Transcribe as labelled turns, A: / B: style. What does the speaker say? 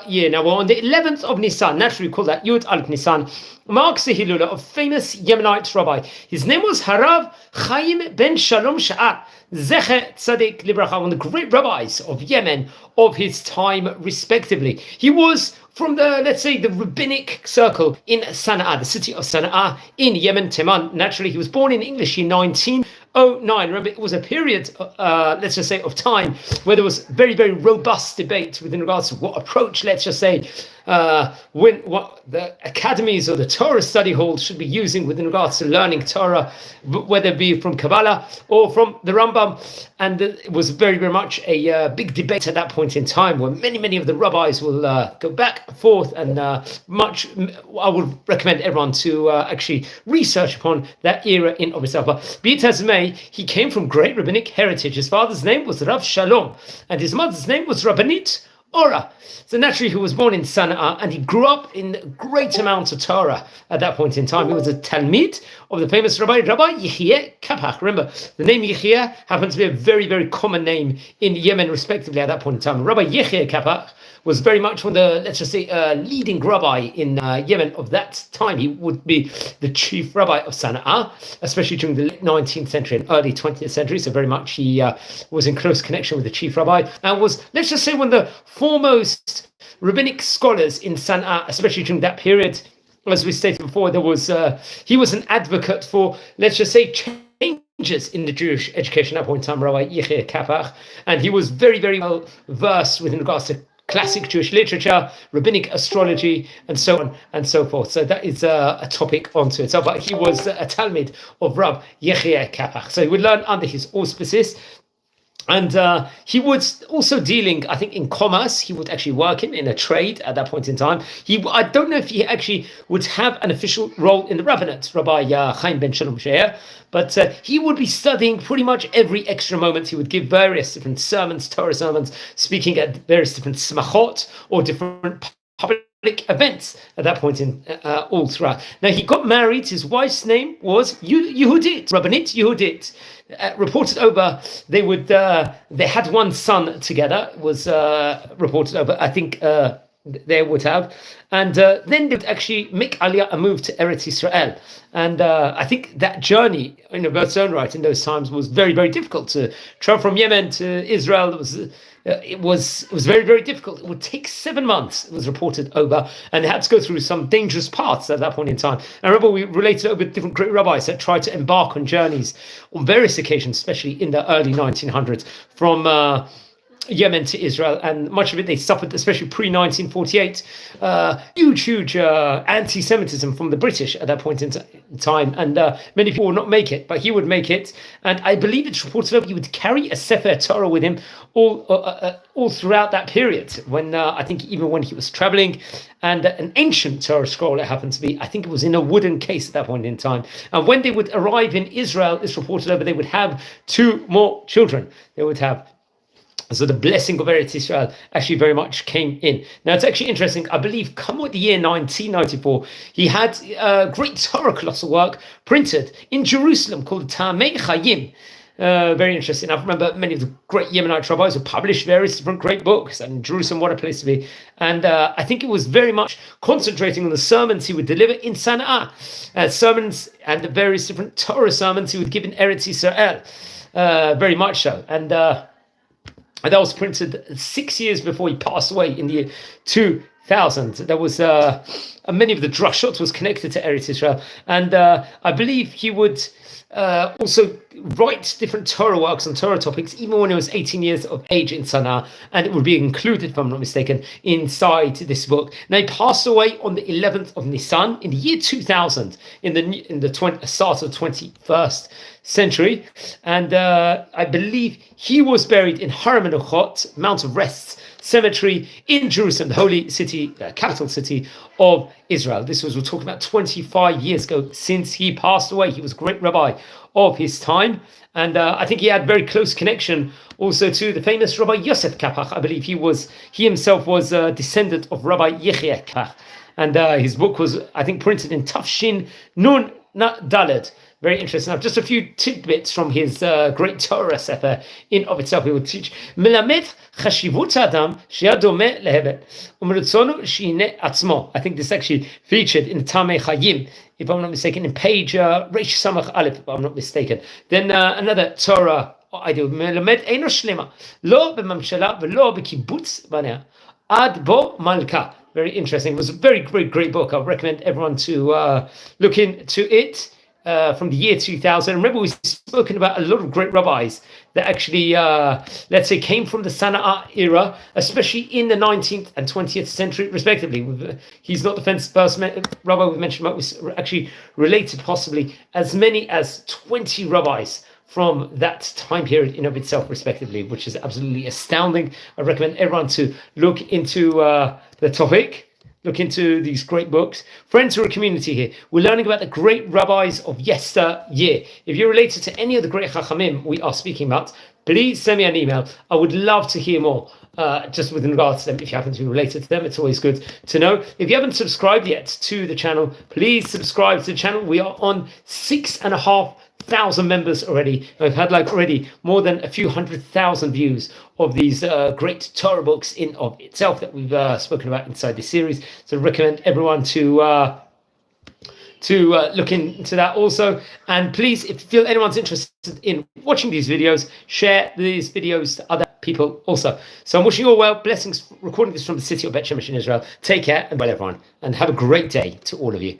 A: year. Now, on the 11th of Nisan, naturally we call that Yud Aleph Nisan, marks the Hilula of famous Yemenite rabbi. His name was Harav Haim ben Shalom Shaer, Zecher Tzadik Libracha, one of the great rabbis of Yemen of his time, respectively. He was from the, let's say, the rabbinic circle in Sana'a, the city of Sana'a in Yemen, Teman. Naturally, he was born in English in 1909. Remember, it was a period, let's just say, of time where there was very, very robust debate within regards to what approach, let's just say, what the academies or the Torah study halls should be using within regards to learning Torah, whether it be from Kabbalah or from the Rambam. And it was very, very much a big debate at that point in time, where many of the rabbis will go back and forth, and I would recommend everyone to actually research upon that era in of itself. But be it as may, he came from great rabbinic heritage. His father's name was Rav Shalom, and his mother's name was Rabbanit Ora. So naturally, he was born in Sana'a, and he grew up in great amounts of Torah at that point in time. He was a Talmid of the famous Rabbi Yechia Kapach. Remember, the name Yechia happens to be a very, very common name in Yemen, respectively, at that point in time. Rabbi Yechia Kapach was very much one of the, let's just say, leading rabbi in Yemen of that time. He would be the chief rabbi of Sana'a, especially during the late 19th century and early 20th century. So very much he was in close connection with the chief rabbi, and was, let's just say, one of the foremost rabbinic scholars in Sana'a, especially during that period. As we stated before, he was an advocate for, let's just say, changes in the Jewish education at that point in time, Rabbi Yechia Kapach, and he was very, very well versed with regards to classic Jewish literature, rabbinic astrology, and so on and so forth. So that is a topic onto itself. But he was a Talmid of Rabbi Yechia Kapach. So he would learn under his auspices. And he was also dealing, I think, in commerce. He would actually work in a trade at that point in time. I don't know if he actually would have an official role in the rabbinate, Rabbi Haim ben Shalom Shaer, but he would be studying pretty much every extra moment. He would give various different sermons, Torah sermons, speaking at various different smachot or different public events at that point in all throughout. Now, he got married. His wife's name was Yehudit, Rabbanit Yehudit. Reported over, they had one son together. Was reported over, I think they would have, and then they would actually make Aliyah a move to Eretz Israel. And I think that journey, in its own right, in those times was very, very difficult to travel from Yemen to Israel. It was very, very difficult. It would take 7 months, it was reported over, and they had to go through some dangerous paths at that point in time. I remember we related it with different great rabbis that tried to embark on journeys on various occasions, especially in the early 1900s, from Yemen to Israel, and much of it they suffered, especially pre-1948, huge anti-Semitism from the British at that point in time, and many people would not make it, but he would make it. And I believe it's reported that he would carry a Sefer Torah with him all throughout that period, when I think even when he was traveling, and an ancient Torah scroll, it happened to be, I think it was in a wooden case at that point in time. And when they would arrive in Israel, it's reported that they would have 2 more children. They would have. So the blessing of Eretz Israel actually very much came in. Now, it's actually interesting. I believe, come with the year 1994, he had a great Torah colossal work printed in Jerusalem called Tamei Chayim. Very interesting. I remember many of the great Yemenite rabbis who published various different great books, and Jerusalem, what a place to be. And I think it was very much concentrating on the sermons he would deliver in Sana'a, sermons and the various different Torah sermons he would give in Eretz Israel, very much so. And that was printed 6 years before he passed away in the year 2000. There was many of the drashot was connected to Eretz Israel, and I believe he would also write different Torah works on Torah topics, even when he was 18 years of age in Sana'a, and it would be included, if I'm not mistaken, inside this book. Now, he passed away on the 11th of Nisan in the year 2000, in the start of the 21st century, and I believe he was buried in Har Menuchot, Mount of Rest Cemetery in Jerusalem, the holy city, capital city of Israel. This was, we're talking about 25 years ago since he passed away. He was a great rabbi of his time, and I think he had very close connection also to the famous Rabbi Yosef Kapach. I believe he himself was a descendant of Rabbi Yechia Kapach, and his book was, I think, printed in Tafshin Nun Daled Very interesting. Now, just a few tidbits from his great Torah sefer in of itself. He will teach מלמד חשיבות האדם שהיה דומה להבל ומרצונו שיהנה עצמו. I think this actually featured in the Tamei Haim, if I'm not mistaken, in page Reish Samach Aleph, if I'm not mistaken. Then another Torah idea, מלמד אינו שלמה, לא בממשלה ולא בקיבוץ בניה, עד בו מלכה. Very interesting. It was a very great book. I recommend everyone to look into it. From the year 2000. Remember, we've spoken about a lot of great rabbis that actually, let's say, came from the Sana'a era, especially in the 19th and 20th century, respectively. He's not the first rabbi we've mentioned about. We actually related possibly as many as 20 rabbis from that time period in of itself, respectively, which is absolutely astounding. I recommend everyone to look into the topic. Look into these great books. Friends, we're a community here. We're learning about the great rabbis of yesteryear. If you're related to any of the great chachamim we are speaking about, please send me an email. I would love to hear more, just with regards to them. If you happen to be related to them, it's always good to know. If you haven't subscribed yet to the channel, please subscribe to the channel. We are on 6,500 members already. I've had already more than a few 100,000 views of these great Torah books in of itself that we've spoken about inside this series. So I recommend everyone to look into that also. And please, if you feel anyone's interested in watching these videos, share these videos to other people also. So I'm wishing you all well. Blessings, recording this from the city of Bet Shemesh in Israel. Take care and well, everyone, and have a great day to all of you.